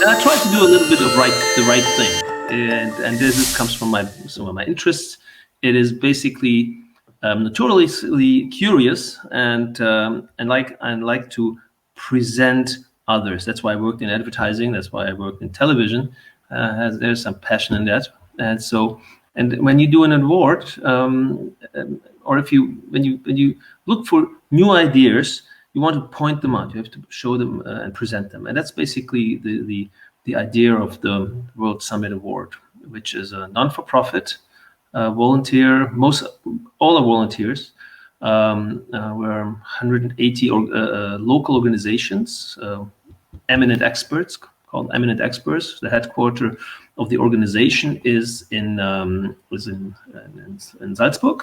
I try to do a little bit of the right thing, and this comes from some of my interests. It is basically notoriously curious and like to present others. That's why I worked in advertising. That's why I worked in television. There's some passion in that, and so. And when you do an award, or when you look for new ideas, you want to point them out. You have to show them and present them, and that's basically the idea of the World Summit Award, which is a non-for-profit, volunteer. All are volunteers. We're 180 local organizations, eminent experts. Called Eminent Experts. The headquarters of the organization is in Salzburg.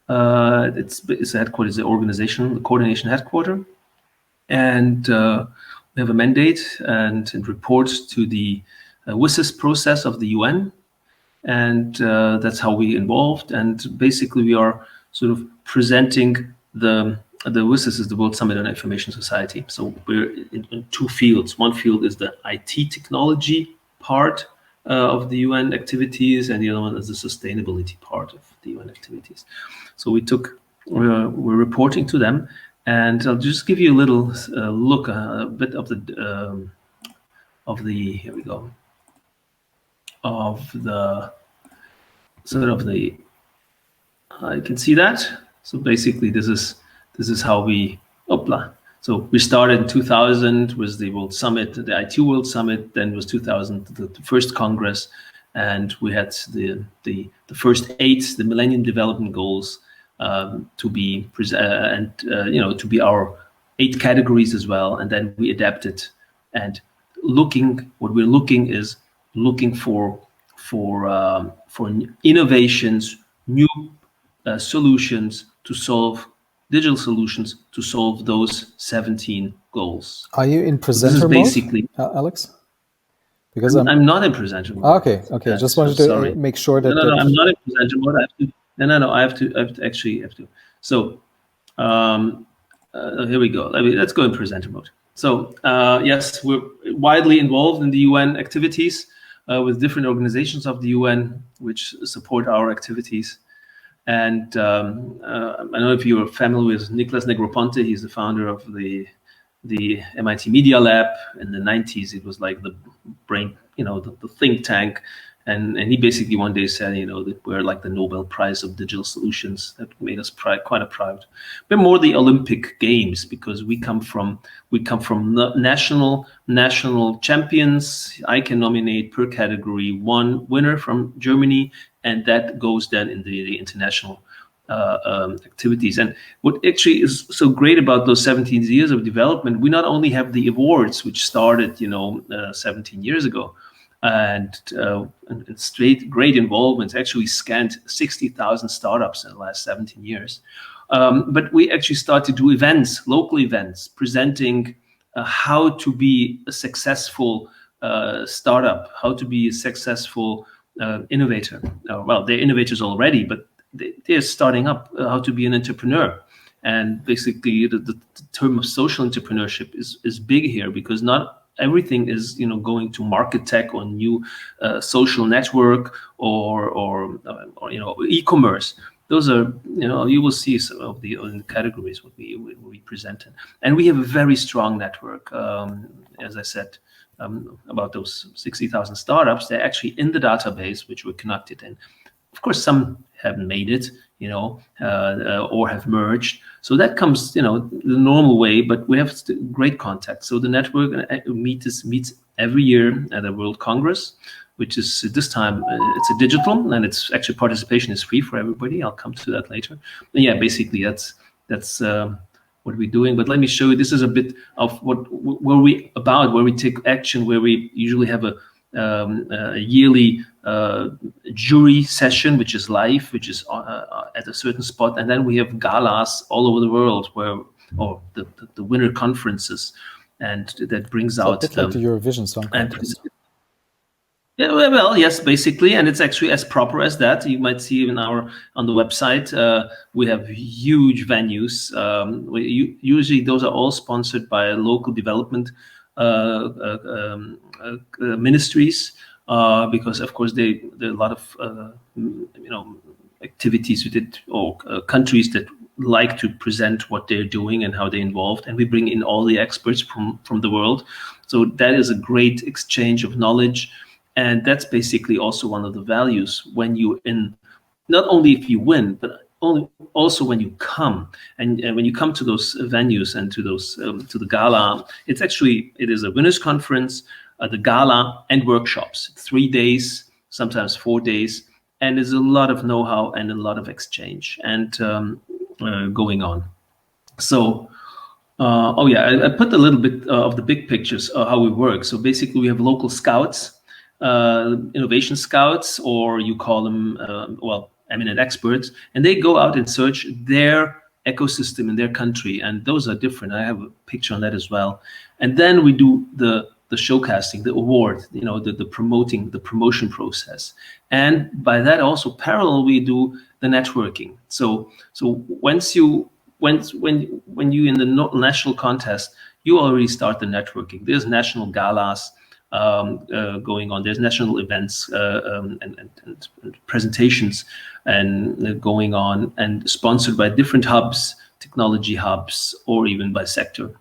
Its headquarters, the organization, the coordination headquarters, and we have a mandate and report to the WSA process of the UN, and that's how we involved. And basically, we are sort of presenting the WSA is the World Summit on Information Society. So we're in two fields. One field is the IT technology part of the UN activities, and the other one is the sustainability part of the UN activities. So we're reporting to them, and I'll just give you a little look, a bit of the here we go, of the sort of the. You can see that. So basically, this is how we, So we started in 2000 was the World Summit, the IT World Summit. Then was 2000 the first Congress, and we had the first 8, the Millennium Development Goals, to be to be our 8 categories as well. And then we adapted, and what we're looking for innovations, new solutions to solve. Digital solutions to solve those 17 goals. Are you in presenter mode, Alex? Because I'm not in presenter mode. Okay. Just wanted to make sure that. No, I'm not in presenter mode. I have to. So, here we go. Let's go in presenter mode. So, yes, we're widely involved in the UN activities with different organizations of the UN which support our activities. And I don't know if you're familiar with Nicholas Negroponte. He's the founder of the MIT Media Lab. In the 90s, it was like the brain, the think tank. And he basically one day said, that we're like the Nobel Prize of digital solutions. That made us quite proud. But more the Olympic Games, because we come from national champions. I can nominate per category 1 winner from Germany, and that goes then in the international activities. And what actually is so great about those 17 years of development, we not only have the awards, which started 17 years ago, and great involvement, actually scanned 60,000 startups in the last 17 years. But we actually start to do events, local events, presenting how to be a successful startup, how to be a successful innovator. Well, they're innovators already, but they're starting up how to be an entrepreneur. And basically, the term of social entrepreneurship is big here, because not everything is going to market tech or new social network or e-commerce. Those are you will see some of the categories what we presented, and we have a very strong network. As I said, about those 60,000 startups, they're actually in the database which we're connected in. Of course, some haven't made it, or have merged. So that comes, the normal way, but we have great contact. So the network meets every year at the World Congress, which is this time, it's a digital, and it's actually participation is free for everybody. I'll come to that later. And yeah, basically that's what we're doing. But let me show you, this is a bit of where we take action, where we usually have a yearly jury session, which is live, which is at a certain spot, and then we have galas all over the world, or the winner conferences, and that brings out like the Eurovision Song Contest. Yeah, well, yes, basically, and it's actually as proper as that. You might see on the website, we have huge venues. Usually, those are all sponsored by local development ministries, because of course there are a lot of activities with it, or countries that like to present what they're doing and how they're involved, and we bring in all the experts from the world. So that is a great exchange of knowledge, and that's basically also one of the values when you not only if you win, but also when you come, and when you come to those venues and to those to the gala. It is a winners conference, the gala and workshops, 3 days, sometimes 4 days, and there's a lot of know-how and a lot of exchange and going on. So I put a little bit of the big pictures of how we work. So basically we have local scouts, innovation scouts, or you call them eminent experts, and they go out and search their ecosystem in their country, and those are different. I have a picture on that as well. And then we do the showcasing, the award, the promotion process, and by that also parallel we do the networking. So when you in the national contest, you already start the networking. There's national galas going on. There's national events and presentations and going on, and sponsored by different hubs, technology hubs, or even by sector.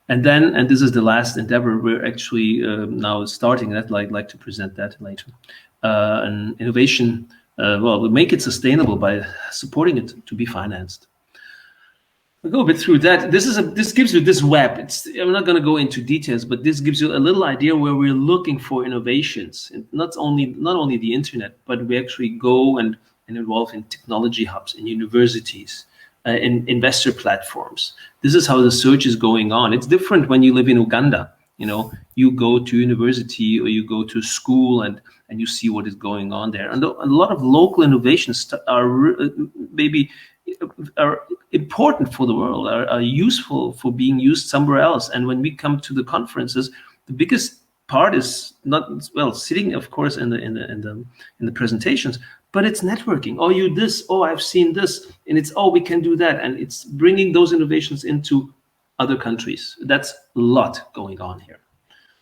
And this is the last endeavor we're actually now starting. I'd like to present that later. An innovation, we make it sustainable by supporting it to be financed. I'll go a bit through that. This gives you this web. I'm not going to go into details, but this gives you a little idea where we're looking for innovations. And not only the internet, but we actually go and involve in technology hubs, in universities, in investor platforms. This is how the search is going on. It's different when you live in Uganda. You go to university or you go to school and you see what is going on there. And a lot of local innovations are important for the world, are useful for being used somewhere else. And when we come to the conferences, the biggest part is not sitting, of course, in the presentations, but it's networking. Oh, you this? Oh, I've seen this, and it's we can do that, and it's bringing those innovations into other countries. That's a lot going on here.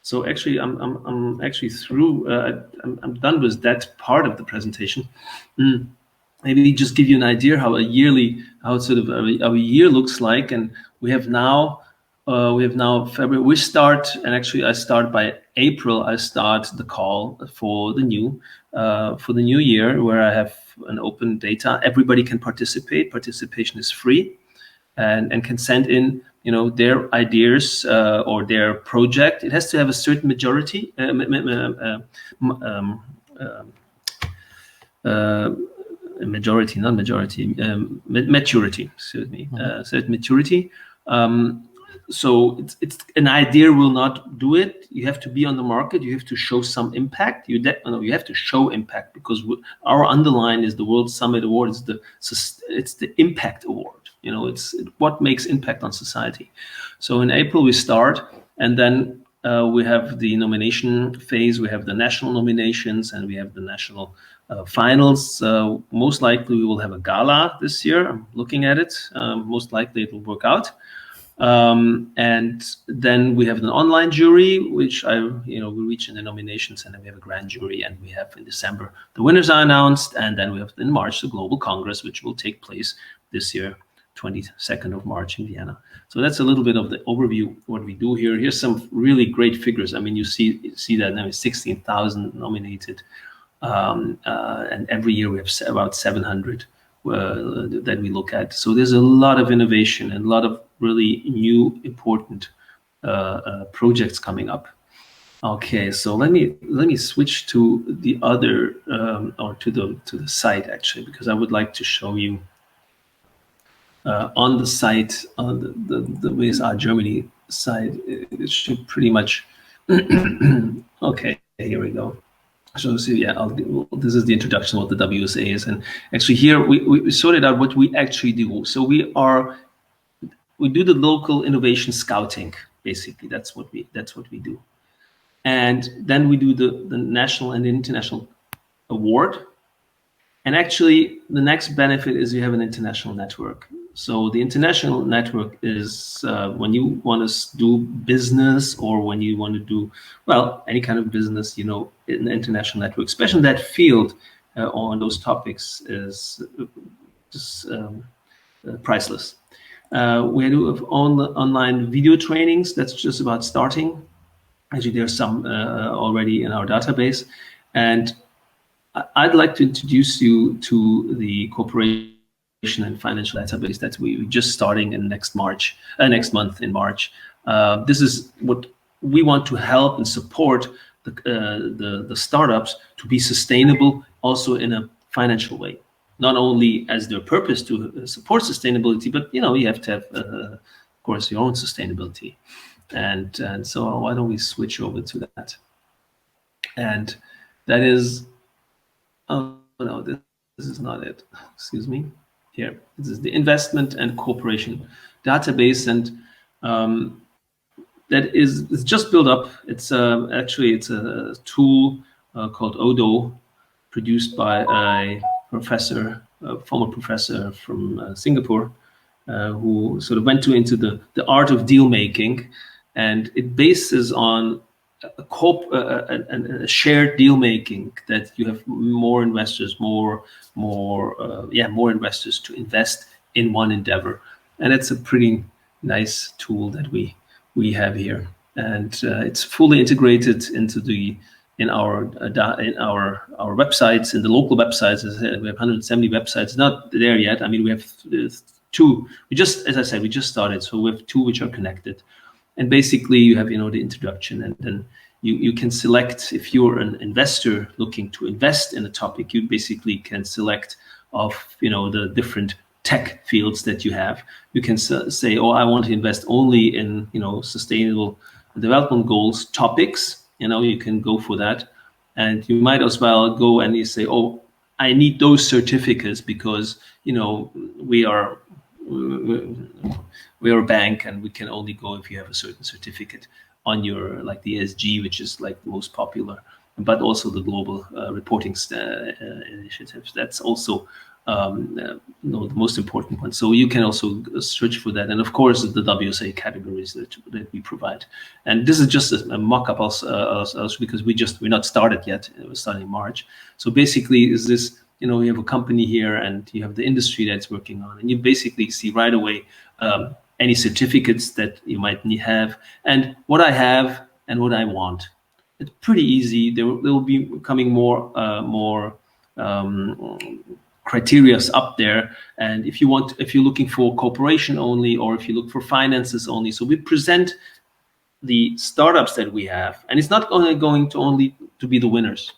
So actually, I'm actually through. I'm done with that part of the presentation. Maybe just give you an idea how a year looks like, and we have now February. We start, and actually I start by April. I start the call for the new year, where I have an open data. Everybody can participate. Participation is free, and can send in their ideas or their project. It has to have a certain majority. Maturity, excuse me, certain maturity. So it's an idea will not do it. You have to be on the market. You have to show some impact. You have to show impact, because our underline is the World Summit Award. It's the impact award. It's what makes impact on society. So in April we start, and then we have the nomination phase. We have the national nominations, and we have the national finals. Most likely we will have a gala this year. I'm looking at it. Most likely it will work out. And then we have an online jury, which we reach in the nominations, and then we have a grand jury, and we have in December the winners are announced, and then we have in March the Global Congress, which will take place this year, 22nd of March in Vienna. So that's a little bit of the overview what we do here. Here's some really great figures. I mean, you see that now 16,000 nominated, and every year we have about 700 that we look at. So there's a lot of innovation and a lot of really new important projects coming up. Okay, so let me switch to the other or to the site actually, because I would like to show you on the site, on the WSA Germany site. It should pretty much okay, here we go. So yeah, this is the introduction of what the WSA is, and actually here we sorted out what we actually do. So we do the local innovation scouting, basically. That's what we do, and then we do the national and international award. And actually, the next benefit is you have an international network. So the international network is when you want to do business, or when you want to do, well, any kind of business, in the international network, especially in that field on those topics, is just priceless. We do have online video trainings. That's just about starting. Actually, there's some already in our database. And I'd like to introduce you to the corporation and financial database that we're just starting in next month in March. This is what we want to help and support the startups to be sustainable, also in a financial way. Not only as their purpose to support sustainability, but you have to have, of course, your own sustainability. And so why don't we switch over to that? And that is, oh no, this is not it. Excuse me. Here, this is the investment and corporation database, and that is just built up. It's actually it's a tool called Odo, produced by a professor, a former professor from Singapore, who sort of went into the art of deal making, and it bases on a shared deal making, that you have more investors, more investors to invest in one endeavor, and it's a pretty nice tool that we have here, and it's fully integrated into in our websites, in the local websites. As I said, we have 170 websites. Not there yet. I mean, we have two. As I said, we just started, so we have two which are connected. And basically, you have the introduction, and then you can select, if you're an investor looking to invest in a topic, you basically can select of the different tech fields that you have. You can say, oh, I want to invest only in sustainable development goals topics. You can go for that, and you might as well go and you say, oh, I need those certificates because we are a bank, and we can only go if you have a certain certificate on your, like the ESG, which is like the most popular, but also the global reporting initiatives. That's also the most important one. So you can also search for that, and of course the WSA categories that we provide. And this is just a mock-up also because we're not started yet. We're starting in March. So basically, is this? You have a company here, and you have the industry that's working on, and you basically see right away any certificates that you might have, and what I have and what I want. It's pretty easy. There will be coming more criterias up there, and if you're looking for corporation only, or if you look for finances only, so we present the startups that we have, and it's not only going to be the winners.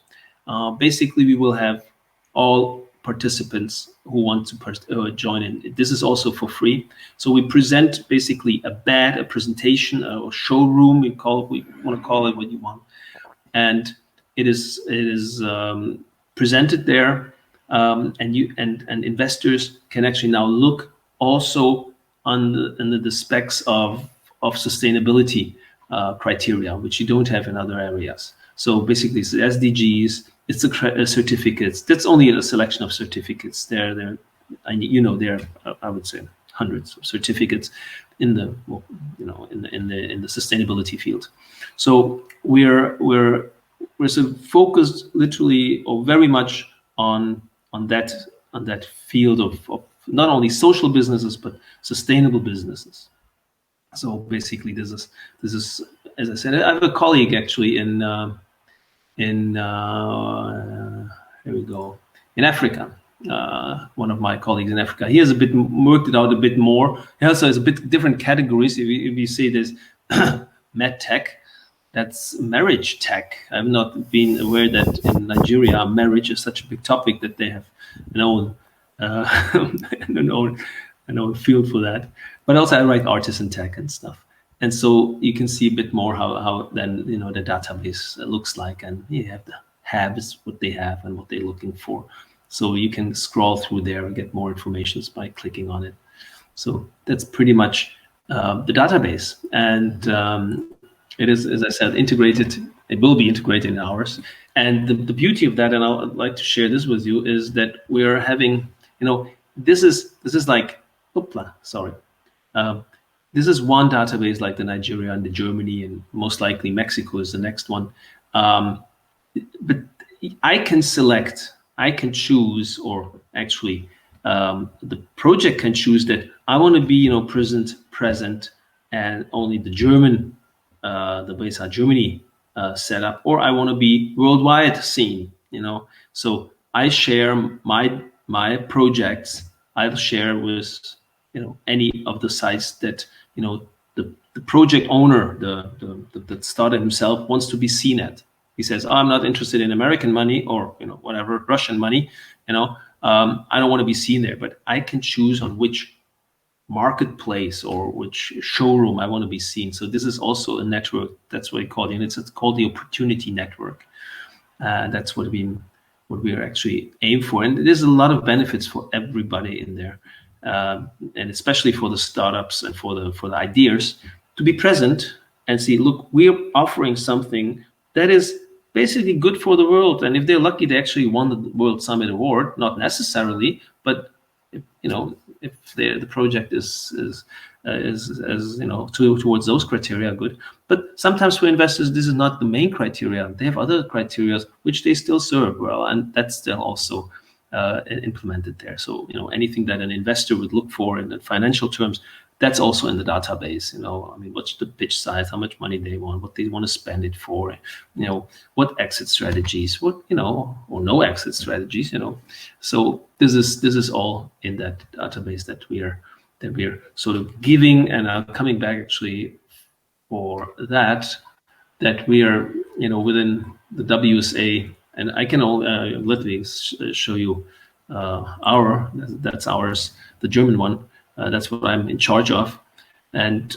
Basically, we will have all participants who want to join in. This is also for free. So we present basically a presentation, a showroom. We want to call it what you want, and it is presented there, and investors can actually now look also under the specs of sustainability criteria, which you don't have in other areas. So basically, it's the SDGs. It's the certificates. That's only a selection of certificates. There, I would say hundreds of certificates in the sustainability field. So we're sort of focused literally or very much on that field of not only social businesses but sustainable businesses. So basically, this is as I said, I have a colleague actually in here we go, in Africa. One of my colleagues in Africa, he has worked it out a bit more. He also has a bit different categories. If you see this med tech, that's marriage tech. I've not been aware that in Nigeria marriage is such a big topic that they have an own field for that. But also I write artisan tech and stuff. And so you can see a bit more how then the database looks like, and you have the habits, what they have and what they're looking for. So you can scroll through there and get more information by clicking on it. So that's pretty much the database, and it is, as I said, integrated. It will be integrated in ours. And the beauty of that, and I'd like to share this with you, is that we're having, this is like sorry. This is one database like the Nigeria and the Germany, and most likely Mexico is the next one. But I can select, I can choose, or actually the project can choose that I want to be, present, and only the German, the WSA Germany setup, or I want to be worldwide seen. So I share my projects. I'll share with any of the sites that the project owner, the starter himself wants to be seen at. He says, I'm not interested in American money or whatever, Russian money. I don't want to be seen there, but I can choose on which marketplace or which showroom I want to be seen. So this is also a network. That's what we call it. It's called the opportunity network. That's what we are actually aim for. And there's a lot of benefits for everybody in there. And especially for the startups and for the ideas to be present and see, look, we're offering something that is basically good for the world. And if they're lucky, they actually won the World Summit Award, not necessarily, but if the project is towards those criteria, good. But sometimes for investors, this is not the main criteria. They have other criteria which they still serve well, and that's still also implemented there. So anything that an investor would look for in the financial terms, that's also in the database. What's the pitch size, how much money they want, what they want to spend it for, what exit strategies, what or no exit strategies. So this is all in that database that we're sort of giving, and coming back actually for that we are within the WSA. And I can literally show you that's ours, the German one. That's what I'm in charge of. And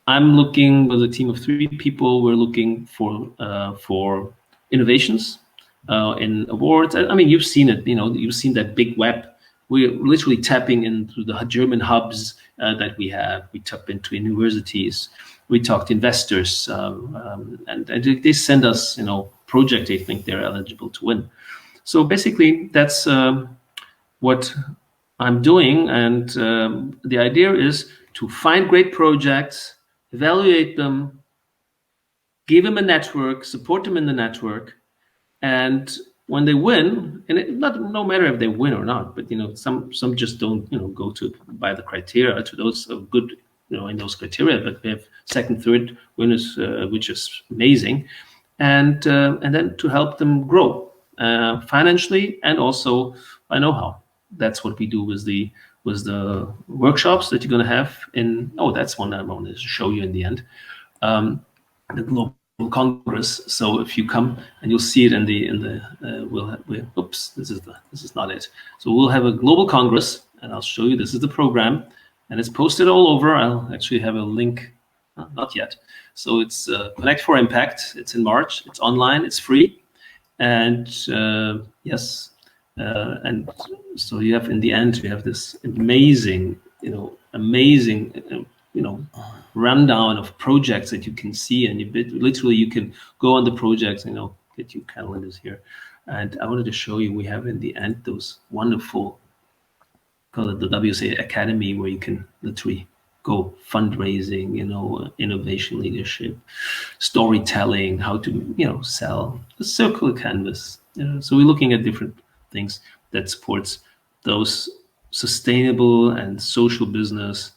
I'm looking with a team of 3 people. We're looking for innovations in awards. I mean, you've seen it. You've seen that big web. We're literally tapping into the German hubs that we have. We tap into universities. We talk to investors, and they send us, project they think they're eligible to win. So basically, that's what I'm doing. And the idea is to find great projects, evaluate them, give them a network, support them in the network, and when they win, and no matter if they win or not, but some just don't go to by the criteria to those good in those criteria, but we have second, third winners, which is amazing, and then to help them grow financially and also by know-how. That's what we do with the workshops that you're going to have in. Oh, that's one I want to show you in the end. The Global Congress. So if you come, and you'll see it in the oops, this is not it. So we'll have a Global Congress, and I'll show you. This is the program, and it's posted all over. I'll actually have a link. Not yet. So it's Connect for Impact. It's in March. It's online. It's free, and yes, and so you have in the end you have this amazing, rundown of projects that you can see, and literally you can go on the projects, get your calendars here. And I wanted to show you, we have in the end those wonderful, call it the WSA Academy, where you can literally go fundraising, innovation leadership, storytelling, how to, sell, a circular canvas. So we're looking at different things that supports those sustainable and social business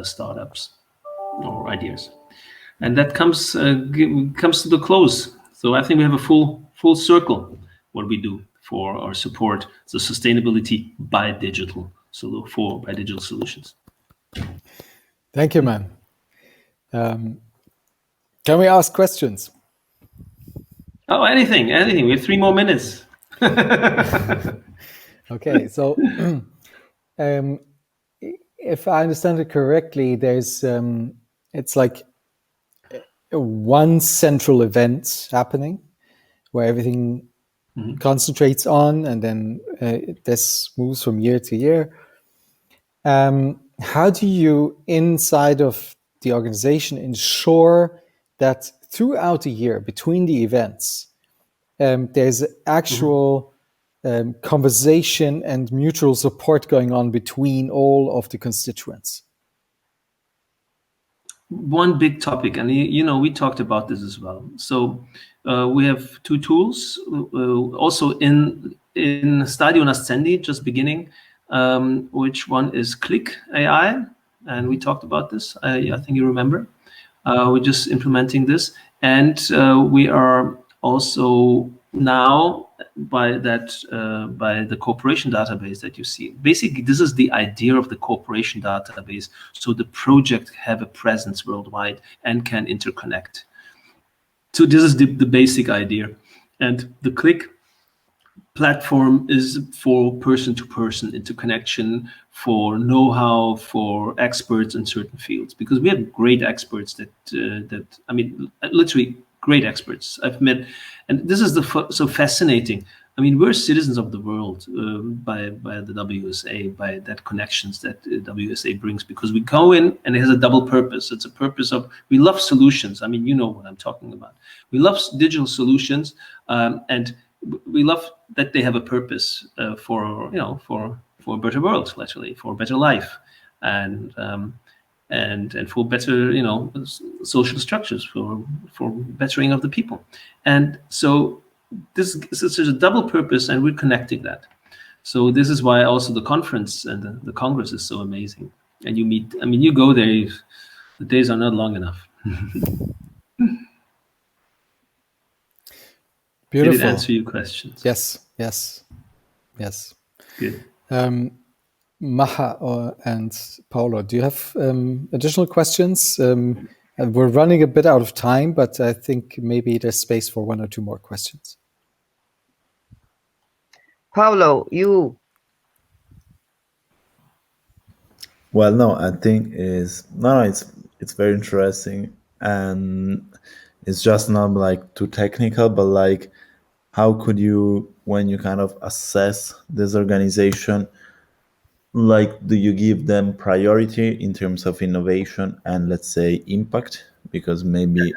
startups or ideas, and that comes to the close. So I think we have a full circle what we do for our support the sustainability by digital solutions. Thank you, man. Can we ask questions? Oh, anything. We have 3 more minutes. Okay, so if I understand it correctly, there's it's like one central event happening where everything concentrates on, and then this moves from year to year. How do you, inside of the organization, ensure that throughout the year, between the events, there's actual conversation and mutual support going on between all of the constituents? One big topic, and we talked about this as well. So we have two tools also in Stadio Nascendi, just beginning, which one is Click AI, and we talked about this. I think you remember. We're just implementing this, and we are also now by the cooperation database that you see. Basically, this is the idea of the cooperation database, so the project have a presence worldwide and can interconnect. So this is the basic idea, and the Click platform is for person-to-person interconnection, for know-how, for experts in certain fields, because we have great experts that I mean, literally great experts I've met, and this is so fascinating. I mean, we're citizens of the world by the WSA, by that connections that WSA brings, because we go in and it has a double purpose. It's a purpose of, we love solutions. I mean, you know what I'm talking about. We love digital solutions, and we love that they have a purpose for a better world, literally, for a better life, and for better social structures, for bettering of the people. And so this is a double purpose, and we're connecting that. So this is why also the conference and the Congress is so amazing. And you meet, I mean, you go there, the days are not long enough. Beautiful. Did it answer your questions? Yes. Good. Maha and Paolo, do you have additional questions? We're running a bit out of time, but I think maybe there's space for one or two more questions. Paolo, you. Well, no, I think it's very interesting, and it's just not like too technical, but like, how could you, when you kind of assess this organization, like, do you give them priority in terms of innovation and, let's say, impact? Because maybe,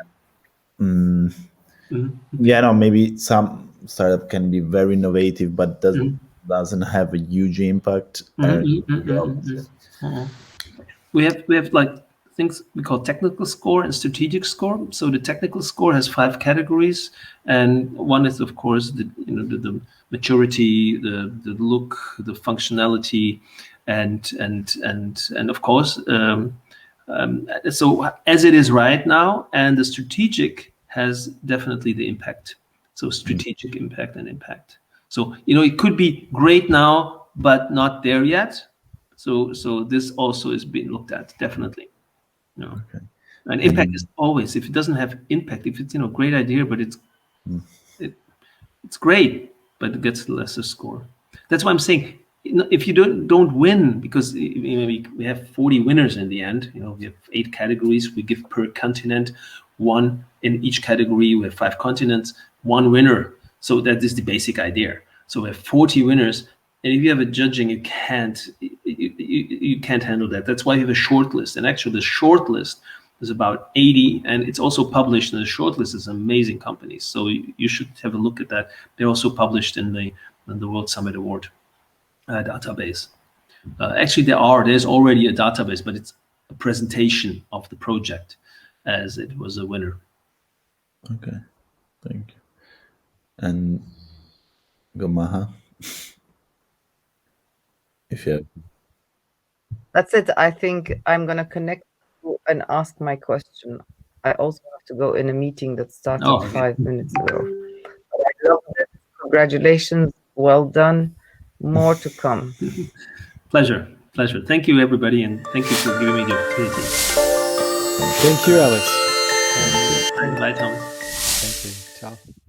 maybe some startup can be very innovative, but doesn't have a huge impact. We have like things we call technical score and strategic score. So the technical score has 5 categories, and one is, of course, the maturity, the look, the functionality, and of course, so as it is right now, and the strategic has definitely the impact. So strategic impact and impact. So it could be great now, but not there yet. So this also is being looked at, definitely. Okay. And impact is always, if it doesn't have impact, if it's great idea, but it's great, but it gets lesser score. That's why I'm saying, if you don't win, because we have 40 winners in the end. We have 8 categories. We give per continent 1 in each category. We have 5 continents, 1 winner. So that is the basic idea. So we have 40 winners. And if you have a judging, you can't handle that. That's why you have a short list. And actually, the short list is about 80, and it's also published. And the short list is amazing companies. So you should have a look at that. They're also published in the World Summit Award database. Actually, there's already a database, but it's a presentation of the project as it was a winner. Okay, thank you. And Gomaha. That's it. I think I'm going to connect and ask my question. I also have to go in a meeting that started 5 minutes ago. But I love it. Congratulations. Well done. More to come. Pleasure. Thank you, everybody, and thank you for giving me the opportunity. Thank you, Alex. Bye, Thomas. Thank you. Ciao.